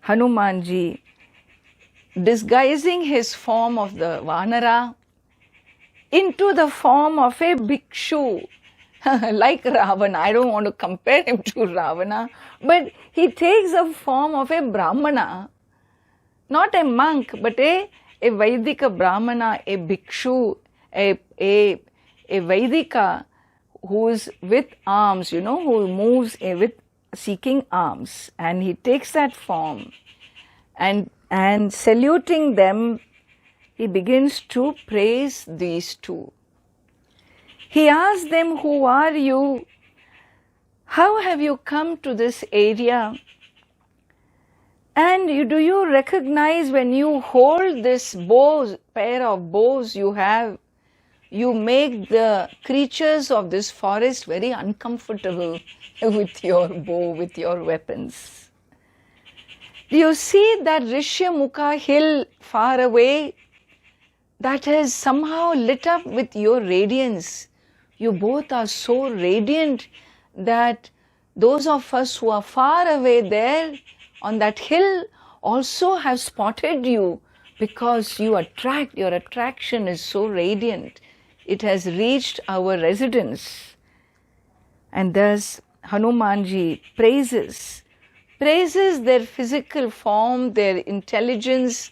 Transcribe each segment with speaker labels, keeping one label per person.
Speaker 1: Hanumanji, disguising his form of the Vanara into the form of a bhikshu, like Ravana. I don't want to compare him to Ravana, but he takes the form of a Brahmana, not a monk, but a Vaidika Brahmana, a bhikshu, a Vaidika who is with arms, who moves with seeking alms, and he takes that form and saluting them, he begins to praise these two. He asks them, who are you? How have you come to this area? And do you recognize when you hold this pair of bows you have, you make the creatures of this forest very uncomfortable with your bow, with your weapons. Do you see that Rishyamukha hill far away that has somehow lit up with your radiance? You both are so radiant that those of us who are far away there on that hill also have spotted you, because your attraction is so radiant. It has reached our residence. And thus Hanumanji praises their physical form, their intelligence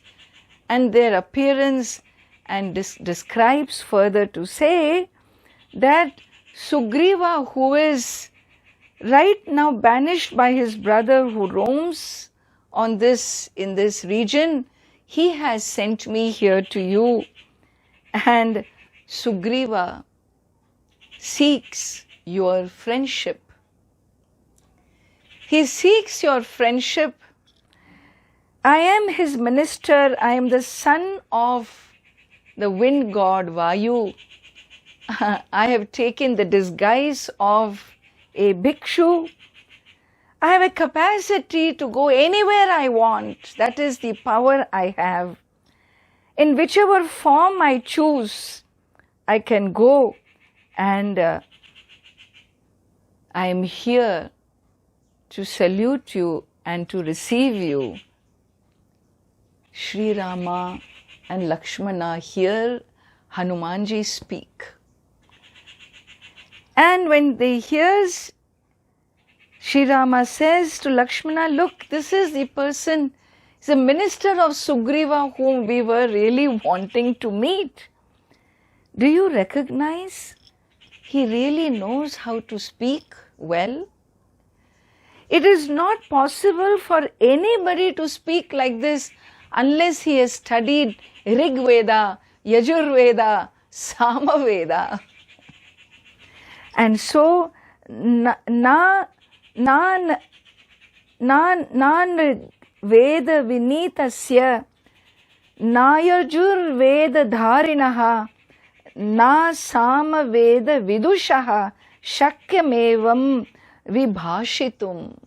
Speaker 1: and their appearance, and describes further to say that Sugriva, who is right now banished by his brother who roams in this region, he has sent me here to you. And Sugriva seeks your friendship. He seeks your friendship. I am his minister. I am the son of the wind god Vayu. I have taken the disguise of a bhikshu. I have a capacity to go anywhere I want. That is the power I have. In whichever form I choose, I can go, and I am here to salute you and to receive you. Sri Rama and Lakshmana hear Hanumanji speak. And when they hears, Sri Rama says to Lakshmana, look, this is the person, he's a minister of Sugriva whom we were really wanting to meet. Do you recognize? He really knows how to speak well. It is not possible for anybody to speak like this unless he has studied Rig Veda, Yajurveda, Samaveda. And so, nan Veda Vinitasya Nayajur Veda Dharinaha Na Sama Veda Vidushaha Shakyamevam Vibhashitum.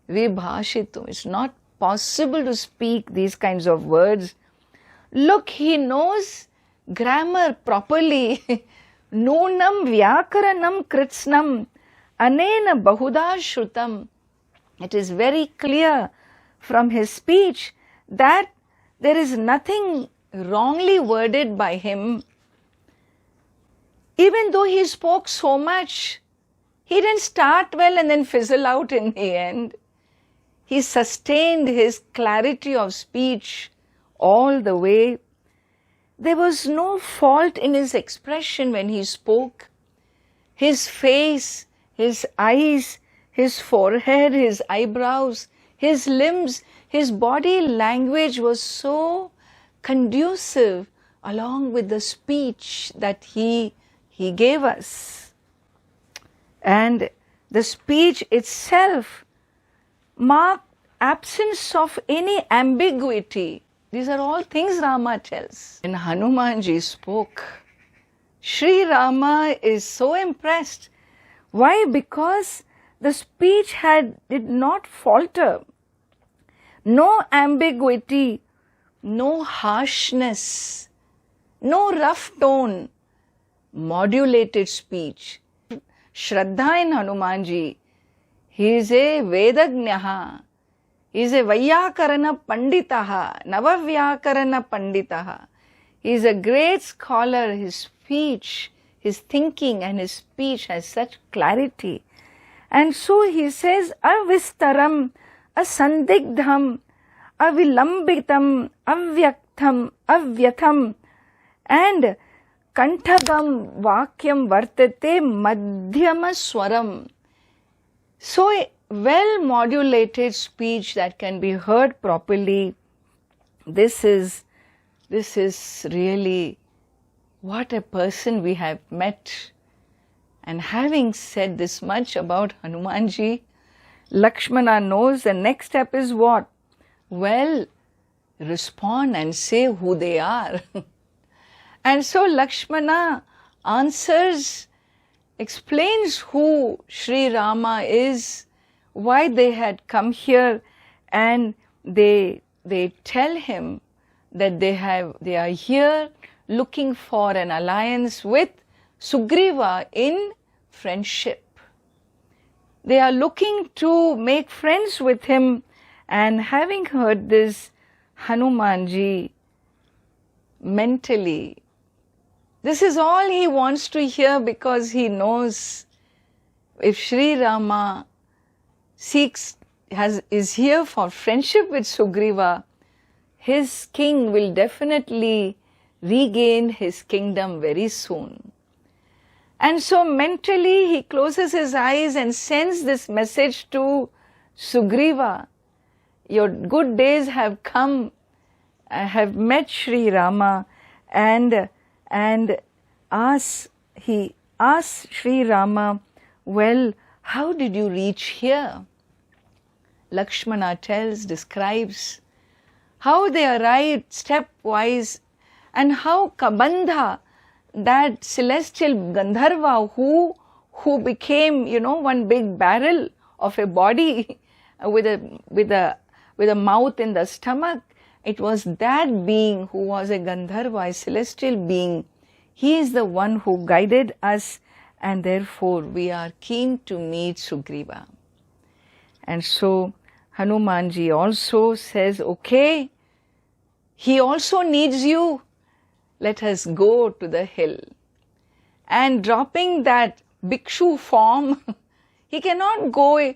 Speaker 1: Vibhashitum. It's not possible to speak these kinds of words. Look, he knows grammar properly. Nunam vyakaranam kritsnam anena bahuda shrutam. It is very clear from his speech that there is nothing wrongly worded by him. Even though he spoke so much, he didn't start well and then fizzle out in the end. He sustained his clarity of speech all the way. There was no fault in his expression when he spoke. His face, his eyes, his forehead, his eyebrows, his limbs, his body language was so conducive along with the speech that he gave us. And the speech itself marked absence of any ambiguity. These are all things Rama tells. When Hanumanji spoke, Sri Rama is so impressed. Why? Because the speech did not falter. No ambiguity, no harshness, no rough tone, modulated speech. Shraddha in Hanumanji. He is a Vedagnaha. He is a Vaiyakarana Panditaha, Navavyakarana Panditaha. He is a great scholar. His speech, his thinking and his speech has such clarity. And so he says, Avistaram, Asandigdham, Avilambitam, Avyaktam, Avyatham, and Kantagam Vakyam Vartate Madhyama Swaram. So a well modulated speech that can be heard properly. This is really what a person we have met. And having said this much about Hanumanji, Lakshmana knows the next step is what? Well, respond and say who they are. And so Lakshmana answers, explains who Sri Rama is, why they had come here, and they tell him that they are here looking for an alliance with Sugriva in friendship. They are looking to make friends with him, and having heard this, Hanumanji mentally, this is all he wants to hear, because he knows if Sri Rama is here for friendship with Sugriva, his king will definitely regain his kingdom very soon. And so mentally he closes his eyes and sends this message to Sugriva. Your good days have come. I have met Sri Rama, and he asks Sri Rama, well, how did you reach here? Lakshmana describes how they arrived stepwise, and how Kabandha, that celestial Gandharva who became, one big barrel of a body with a mouth in the stomach, it was that being who was a Gandharva, a celestial being. He is the one who guided us, and therefore we are keen to meet Sugriva. And so Hanumanji also says, okay, he also needs you. Let us go to the hill. And dropping that bhikshu form, he cannot go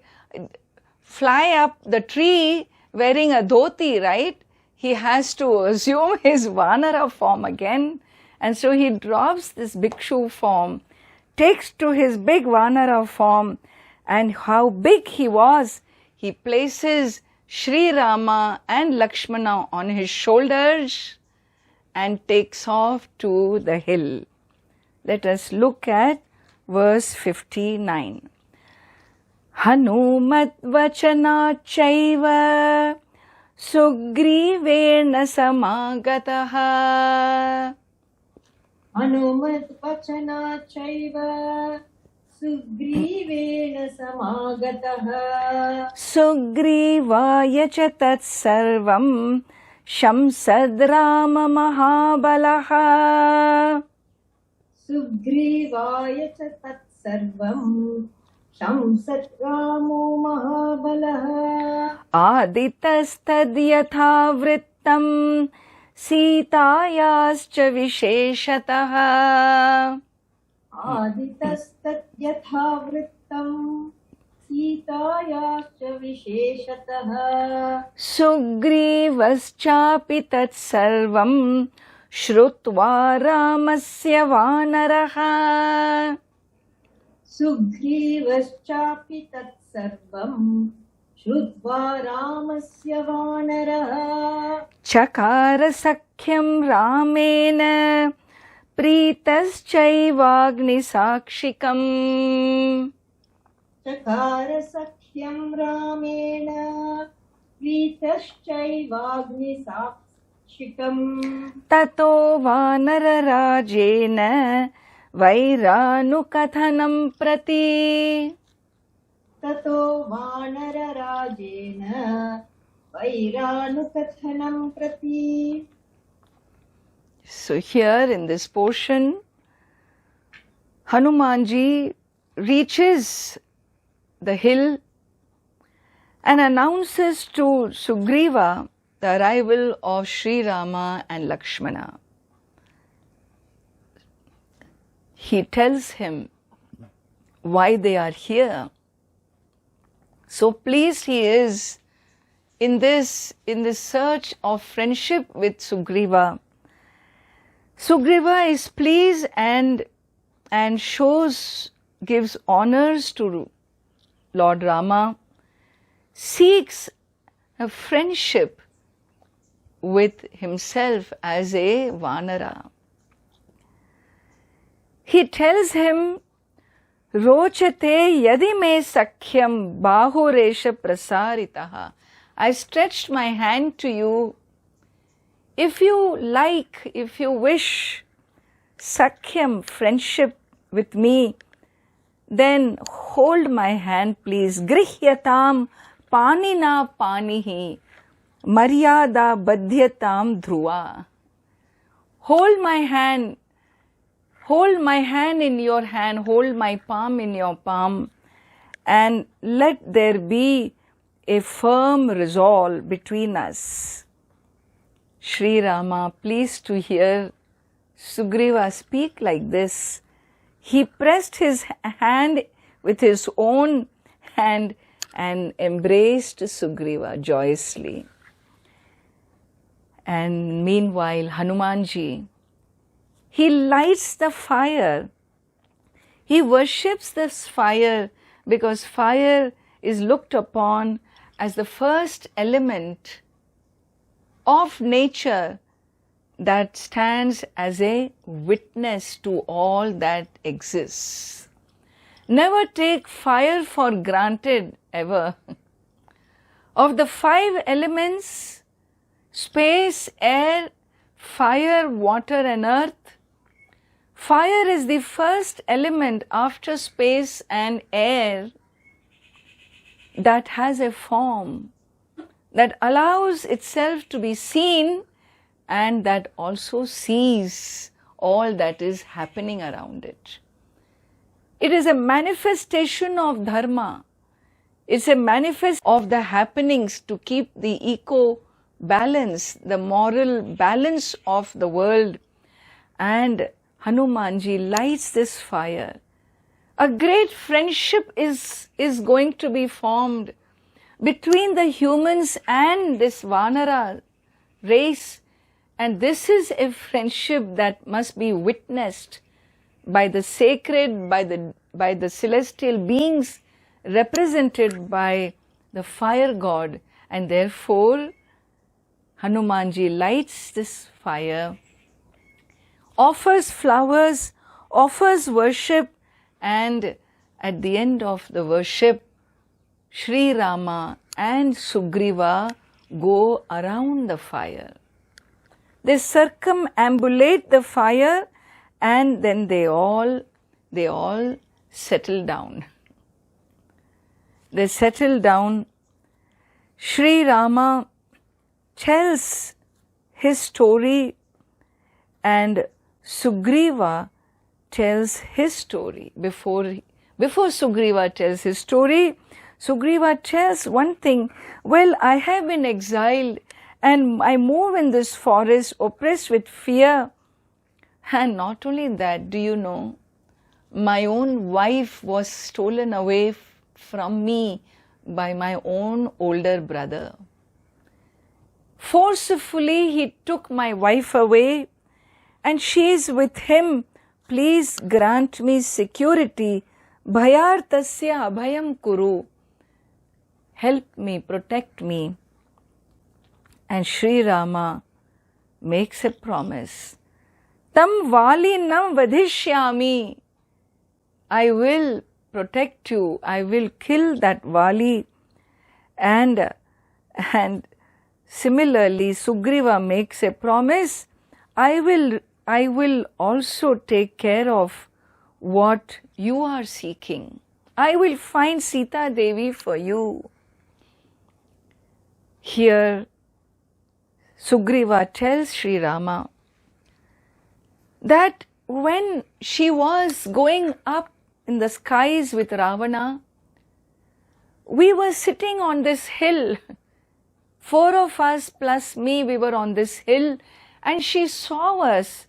Speaker 1: fly up the tree wearing a dhoti, right? He has to assume his Vanara form again. And so he drops this bhikshu form, takes to his big Vanara form, and how big he was, he places Sri Rama and Lakshmana on his shoulders and takes off to the hill. Let us look at verse 59. Hanumat vachana chaiva sugrivena samagataha.
Speaker 2: Hanumat vachana chaiva sugrivena samagataha.
Speaker 1: Sugrivaya cha tat sarvam Shamsad Rama Mahabalaha.
Speaker 2: Sugrivaya cha tat sarvam Shamsad Ramo Mahabalaha.
Speaker 1: Aditastad yatha vrittam Sitayascha visheshataha.
Speaker 2: Aditastad yatha vrittam Sitayascha visheshataha.
Speaker 1: Sugrivaschapi tat sarvam Shrutva Ramasya Vanaraha.
Speaker 2: Sugrivaschapi tat sarvam Shrutva Ramasya Vanaraha.
Speaker 1: Chakara Sakhyam Ramena Pritaschaivaagni Sakshikam.
Speaker 2: Chakara Sakhyam Ramena Pritaschaivaagni Sakshikam.
Speaker 1: Tato Vanara Rajena Vairanukathanam Prati.
Speaker 2: Tato Vanara Rajena Vairanukathanam Prati.
Speaker 1: So here in this portion, Hanumanji reaches the hill, and announces to Sugriva the arrival of Sri Rama and Lakshmana. He tells him why they are here. So pleased he is in this search of friendship with Sugriva. Sugriva is pleased and gives honors to Lord Rama, seeks a friendship with himself as a Vanara. He tells him, Rochate yadi me sakhyam bahuresha prasaritaha. I stretched my hand to you. If you like, if you wish sakhyam, friendship with me, then hold my hand please. Grihyatam panina panihi maryada badhyatam dhruva. Hold my hand in your hand, hold my palm in your palm, and let there be a firm resolve between us. Sri Rama, pleased to hear Sugriva speak like this, he pressed his hand with his own hand and embraced Sugriva joyously. And meanwhile, Hanumanji, he lights the fire. He worships this fire because fire is looked upon as the first element of nature that stands as a witness to all that exists. Never take fire for granted ever. Of the 5 elements, space, air, fire, water and earth, fire is the first element after space and air that has a form, that allows itself to be seen and that also sees all that is happening around it. It is a manifestation of dharma. It's a manifest of the happenings to keep the eco-balance, the moral balance of the world. And Hanumanji lights this fire. A great friendship is going to be formed between the humans and this Vanara race. And this is a friendship that must be witnessed by the sacred, by the celestial beings represented by the fire god. And therefore, Hanumanji lights this fire, offers flowers, offers worship, and at the end of the worship, Sri Rama and Sugriva go around the fire. They circumambulate the fire and then they all settle down. They settle down. Sri Rama tells his story and Sugriva tells his story. Before Sugriva tells his story, Sugriva tells one thing, well, I have been exiled and I move in this forest oppressed with fear. And not only that, do you know, my own wife was stolen away from me by my own older brother. Forcefully he took my wife away and she is with him. Please grant me security. Bhayartasya abhayam kuru. Help me, protect me. And Sri Rama makes a promise. Tam valinam vadhishyami. I will protect you. I will kill that Vali. And similarly, Sugriva makes a promise. I will also take care of what you are seeking. I will find Sita Devi for you. Here, Sugriva tells Sri Rama that when she was going up in the skies with Ravana, we were sitting on this hill. 4 of us plus me, we were on this hill, and she saw us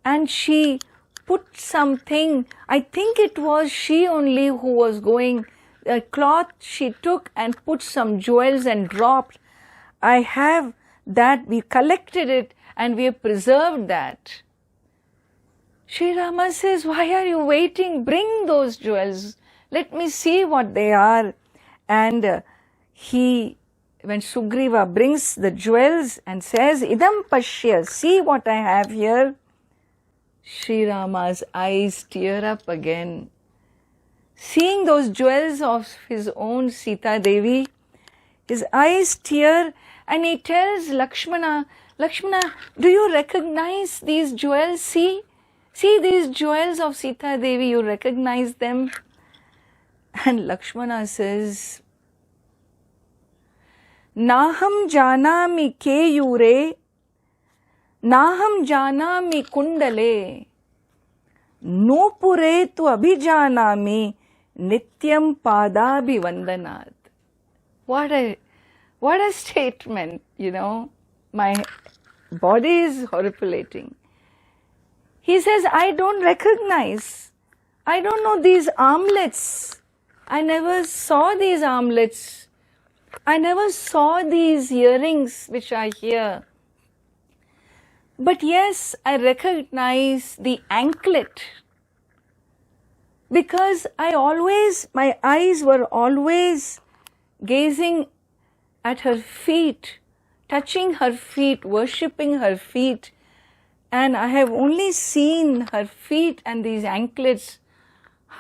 Speaker 1: and she put something, I think it was she only who was going, a cloth she took and put some jewels and dropped. I have that, we collected it and we have preserved that. Sri Rama says, why are you waiting? Bring those jewels. Let me see what they are. And when Sugriva brings the jewels and says, Idam Pashya, see what I have here. Sri Rama's eyes tear up again. Seeing those jewels of his own Sita Devi, his eyes tear, and he tells Lakshmana, Lakshmana, do you recognize these jewels? See these jewels of Sita Devi, you recognize them? And Lakshmana says, Naham janami keyure, Naham janami kundale, Nupure tu abhijanami, Nityam padabi vandanat. What a statement, you know. My body is horripilating. He says, I don't recognize. I don't know these armlets. I never saw these armlets. I never saw these earrings which are here. But yes, I recognize the anklet. Because my eyes were always gazing at her feet, touching her feet, worshipping her feet. And I have only seen her feet and these anklets.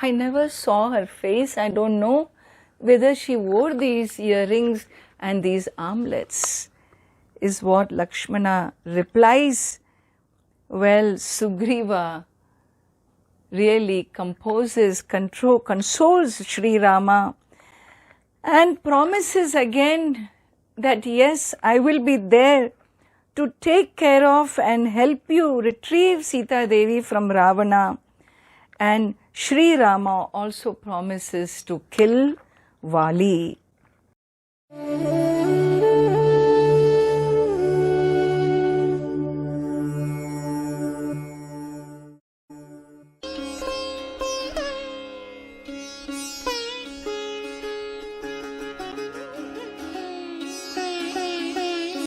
Speaker 1: I never saw her face. I don't know whether she wore these earrings and these armlets, is what Lakshmana replies. Well, Sugriva really consoles Sri Rama and promises again that yes, I will be there to take care of and help you retrieve Sita Devi from Ravana. And Sri Rama also promises to kill Vali.